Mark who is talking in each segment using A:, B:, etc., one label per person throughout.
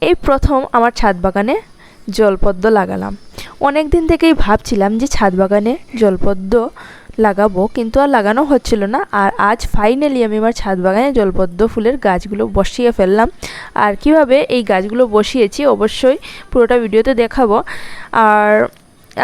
A: এই প্রথম আমার ছাদ বাগানে জলপদ্ম লাগালাম। অনেক দিন থেকেই ভাবছিলাম যে ছাদ বাগানে জলপদ্ম লাগাবো, কিন্তু আর লাগানো হচ্ছিল না। আর আজ ফাইনালি আমি আমার ছাদ বাগানে জলপদ্ম ফুলের গাছগুলো বসিয়ে ফেললাম। আর কিভাবে এই গাছগুলো বসিয়েছি অবশ্যই পুরোটা ভিডিওতে দেখাবো। আর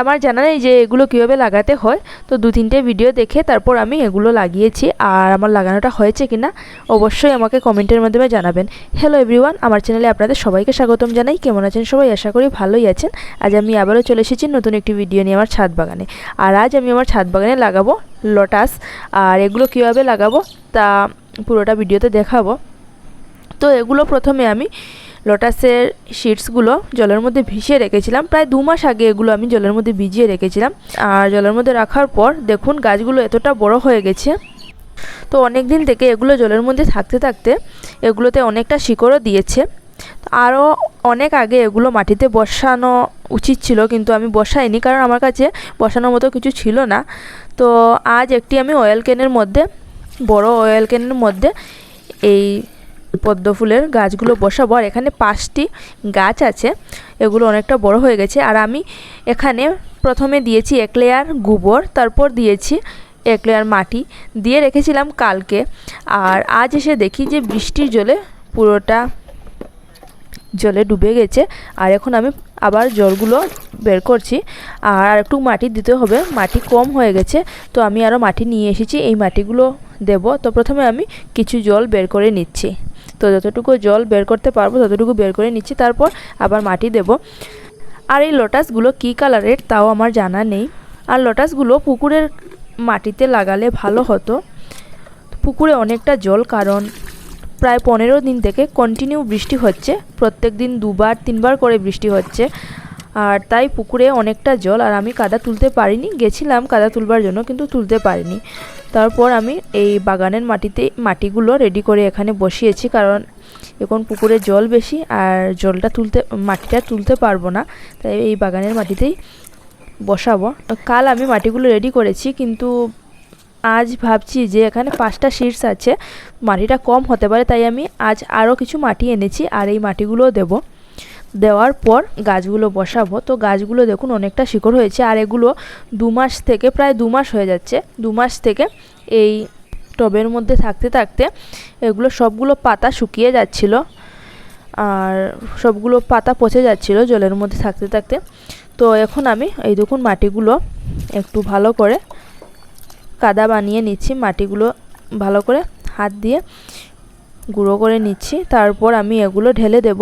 A: আমার জানা নেই যে এগুলো কীভাবে লাগাতে হয়, তো 2-3টে ভিডিও দেখে তারপর আমি এগুলো লাগিয়েছি। আর আমার লাগানোটা হয়েছে কিনা অবশ্যই আমাকে কমেন্টের মাধ্যমে জানাবেন। হ্যালো এভরিওয়ান, আমার চ্যানেলে আপনাদের সবাইকে স্বাগতম জানাই। কেমন আছেন সবাই? আশা করি ভালোই আছেন। আজ আমি আবারও চলে এসেছি নতুন একটি ভিডিও নিয়ে আমার ছাদ বাগানে। আর আজ আমি আমার ছাদ বাগানে লাগাবো লটাস। আর এগুলো কীভাবে লাগাবো তা পুরোটা ভিডিওতে দেখাবো। তো এগুলো প্রথমে আমি লটাসের সিডসগুলো জলের মধ্যে ভিজিয়ে রেখেছিলাম। প্রায় 2 মাস আগে এগুলো আমি জলের মধ্যে ভিজিয়ে রেখেছিলাম। আর জলের মধ্যে রাখার পর দেখুন গাছগুলো এতটা বড় হয়ে গেছে। তো অনেক দিন থেকে এগুলো জলের মধ্যে থাকতে থাকতে এগুলোতে অনেকটা শিকড়ও দিয়েছে। আরও অনেক আগে এগুলো মাটিতে বসানো উচিত ছিল, কিন্তু আমি বসাইনি কারণ আমার কাছে বসানোর মতো কিছু ছিল না। তো আজ একটি আমি অয়েল ক্যানের মধ্যে, বড় অয়েল ক্যানের মধ্যে এই পদ্ম ফুলের গাছগুলো বসাবো। আর এখানে 5টি গাছ আছে, এগুলো অনেকটা বড় হয়ে গেছে। আর আমি এখানে প্রথমে দিয়েছি 1 লেয়ার গোবর, তারপর দিয়েছি 1 লেয়ার মাটি দিয়ে রেখেছিলাম কালকে। আর আজ এসে দেখি যে বৃষ্টির জলে পুরোটা জলে ডুবে গেছে। আর এখন আমি আবার জলগুলো বের করছি। আর একটু মাটি দিতে হবে, মাটি কম হয়ে গেছে, তো আমি আরও মাটি নিয়ে এসেছি, এই মাটিগুলো দেব। তো প্রথমে আমি কিছু জল বের করে নিচ্ছি। তো যতটুকু জল বের করতে পারবো ততটুকু বের করে নিচ্ছি, তারপর আবার মাটি দেব। আর এই লটাসগুলো কী কালারের তাও আমার জানা নেই। আর লটাসগুলো পুকুরের মাটিতে লাগালে ভালো হতো। পুকুরে অনেকটা জল, কারণ প্রায় 15 দিন থেকে কন্টিনিউ বৃষ্টি হচ্ছে, প্রত্যেক দিন 2-3বার করে বৃষ্টি হচ্ছে। আর তাই পুকুরে অনেকটা জল। আর আমি কাদা তুলতে পারিনি, গেছিলাম কাদা তুলবার জন্য কিন্তু তুলতে পারিনি। তারপর আমি এই বাগানের মাটিগুলো রেডি করে এখানে বসিয়েছি, কারণ এখন পুকুরে জল বেশি আর মাটিটা তুলতে পারবো না, তাই এই বাগানের মাটিতেই বসাবো। কাল আমি মাটিগুলো রেডি করেছি, কিন্তু আজ ভাবছি যে এখানে 5টা সিডস আছে, মাটিটা কম হতে পারে, তাই আমি আজ আরও কিছু মাটি এনেছি আর এই মাটিগুলোও দেবো। দেওয়ার পর গাছগুলো বসাবো। তো গাছগুলো দেখুন অনেকটা শিকড় হয়েছে। আর এগুলো 2 মাস থেকে, প্রায় 2 মাস হয়ে যাচ্ছে, 2 মাস থেকে এই টবের মধ্যে থাকতে থাকতে এগুলো সবগুলো পাতা শুকিয়ে যাচ্ছিল আর সবগুলো পাতা পচে যাচ্ছিল জলের মধ্যে থাকতে থাকতে। তো এখন আমি এই দেখুন মাটিগুলো একটু ভালো করে কাদা বানিয়ে নিচ্ছি, মাটিগুলো ভালো করে হাত দিয়ে গুঁড়ো করে নিচ্ছি, তারপর আমি এগুলো ঢেলে দেব।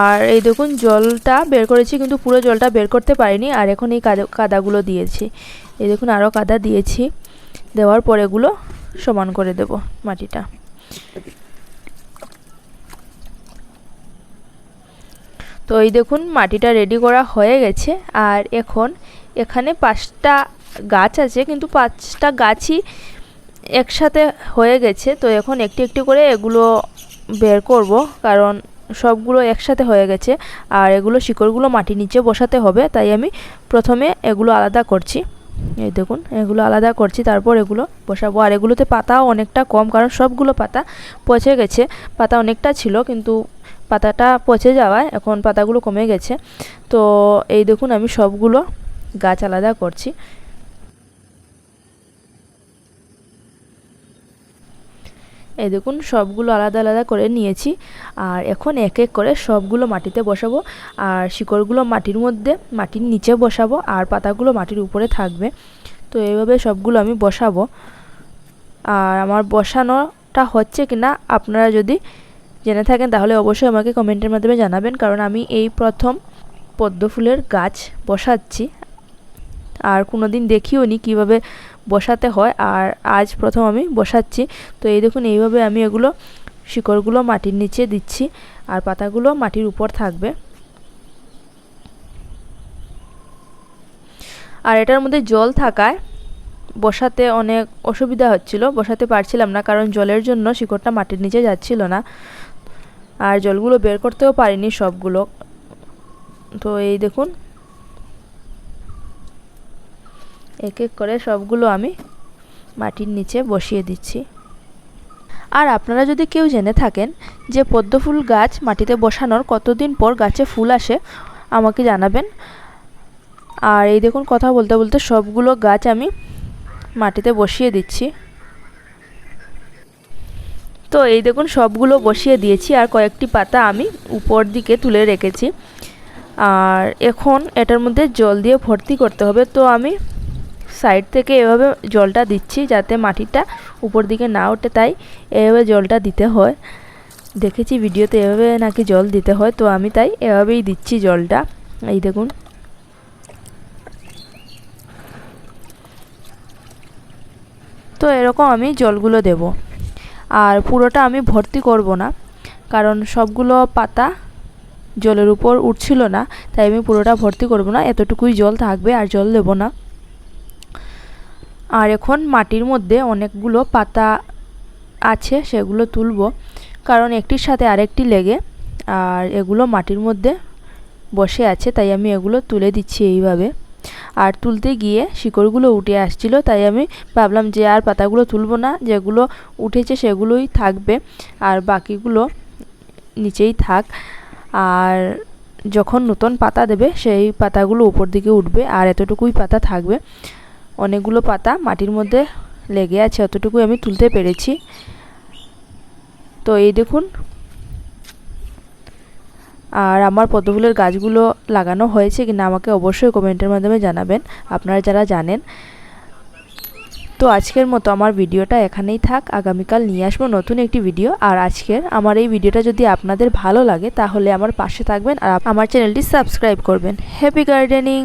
A: আর এই দেখুন জলটা বের করেছি, কিন্তু পুরো জলটা বের করতে পারিনি। আর এখন এই কাদাগুলো দিয়েছি, এই দেখুন আরও কাদা দিয়েছি। দেওয়ার পর এগুলো সমান করে দেব মাটিটা। তো এই দেখুন মাটিটা রেডি করা হয়ে গেছে। আর এখন এখানে 5টা গাছ আছে, কিন্তু 5টা গাছই একসাথে হয়ে গেছে। তো এখন একটি একটি করে এগুলো বের করব, কারণ সবগুলো একসাথে হয়ে গেছে। আর এগুলো শিকড়গুলো মাটির নিচে বসাতে হবে, তাই আমি প্রথমে এগুলো আলাদা করছি। এই দেখুন এগুলো আলাদা করছি, তারপর এগুলো বসাবো। আর এগুলোতে পাতাও অনেকটা কম, কারণ সবগুলো পাতা পচে গেছে। পাতা অনেকটা ছিল, কিন্তু পাতাটা পচে যাওয়ায় এখন পাতাগুলো কমে গেছে। তো এই দেখুন আমি সবগুলো গাছ আলাদা করছি। এই দেখুন সবগুলো আলাদা আলাদা করে নিয়েছি। আর এখন এক এক করে সবগুলো মাটিতে বসাবো। আর শিকড়গুলো মাটির নিচে বসাবো, আর পাতাগুলো মাটির উপরে থাকবে। তো এইভাবে সবগুলো আমি বসাবো। আর আমার বসানোটা হচ্ছে কিনা আপনারা যদি জেনে থাকেন তাহলে অবশ্যই আমাকে কমেন্টের মাধ্যমে জানাবেন, কারণ আমি এই প্রথম পদ্ম ফুলের গাছ বসাচ্ছি। আর কোনো দিন দেখিও নি কীভাবে বসাতে হয়, আর আজ প্রথম আমি বসাচ্ছি। তো এই দেখুন এইভাবে আমি এগুলো শিকড়গুলো মাটির নিচে দিচ্ছি, আর পাতাগুলো মাটির উপর থাকবে। আর এটার মধ্যে জল থাকায় বসাতে অনেক অসুবিধা হচ্ছিল, বসাতে পারছিলাম না, কারণ জলের জন্য শিকড়টা মাটির নিচে যাচ্ছিল না। আর জলগুলো বের করতেও পারিনি সবগুলো। তো এই দেখুন এক এক করে সবগুলো আমি মাটির নিচে বসিয়ে দিচ্ছি। আর আপনারা যদি কেউ জেনে থাকেন যে পদ্ম ফুল গাছ মাটিতে বসানোর কতদিন পর গাছে ফুল আসে আমাকে জানাবেন। আর এই দেখুন কথা বলতে বলতে সবগুলো গাছ আমি মাটিতে বসিয়ে দিচ্ছি। তো এই দেখুন সবগুলো বসিয়ে দিয়েছি আর কয়েকটি পাতা আমি উপর দিকে তুলে রেখেছি। আর এখন এটার মধ্যে জল দিয়ে ভর্তি করতে হবে। তো আমি সাইড থেকে এভাবে জলটা দিচ্ছি যাতে মাটিটা উপর দিকে না ওঠে, তাই এভাবে জলটা দিতে হয়। দেখেছি ভিডিওতে এভাবে নাকি জল দিতে হয়, তো আমি তাই এভাবেই দিচ্ছি জলটা। এই দেখুন তো এরকম আমি জলগুলো দেব। আর পুরোটা আমি ভর্তি করব না, কারণ সবগুলো পাতা জলের উপর উঠছিল না, তাই আমি পুরোটা ভর্তি করব না, এতটুকুই জল থাকবে আর জল দেব না। আর এখন মাটির মধ্যে অনেকগুলো পাতা আছে সেগুলো তুলব, কারণ একটির সাথে আরেকটি লেগে আর এগুলো মাটির মধ্যে বসে আছে, তাই আমি এগুলো তুলে দিচ্ছি এইভাবে। আর তুলতে গিয়ে শিকড়গুলো উঠে আসছিল, তাই আমি ভাবলাম যে আর পাতাগুলো তুলব না, যেগুলো উঠেছে সেগুলোই থাকবে আর বাকিগুলো নিচেই থাক। আর যখন নতুন পাতা দেবে সেই পাতাগুলো উপর দিকে উঠবে আর এতটুকুই পাতা থাকবে। অনেকগুলো পাতা মাটির মধ্যে লেগে আছে, অতটুকুই আমি তুলতে পেরেছি। তো এই দেখুন, আর আমার পদ্ম ফুলের গাছগুলো লাগানো হয়েছে কিনা আমাকে অবশ্যই কমেন্টের মাধ্যমে জানাবেন, আপনারা যারা জানেন। তো আজকের মতো আমার ভিডিওটা এখানেই থাক, আগামীকাল নিয়ে আসবো নতুন একটি ভিডিও। আর আজকের আমার এই ভিডিওটা যদি আপনাদের ভালো লাগে তাহলে আমার পাশে থাকবেন আর আমার চ্যানেলটি সাবস্ক্রাইব করবেন। Happy gardening.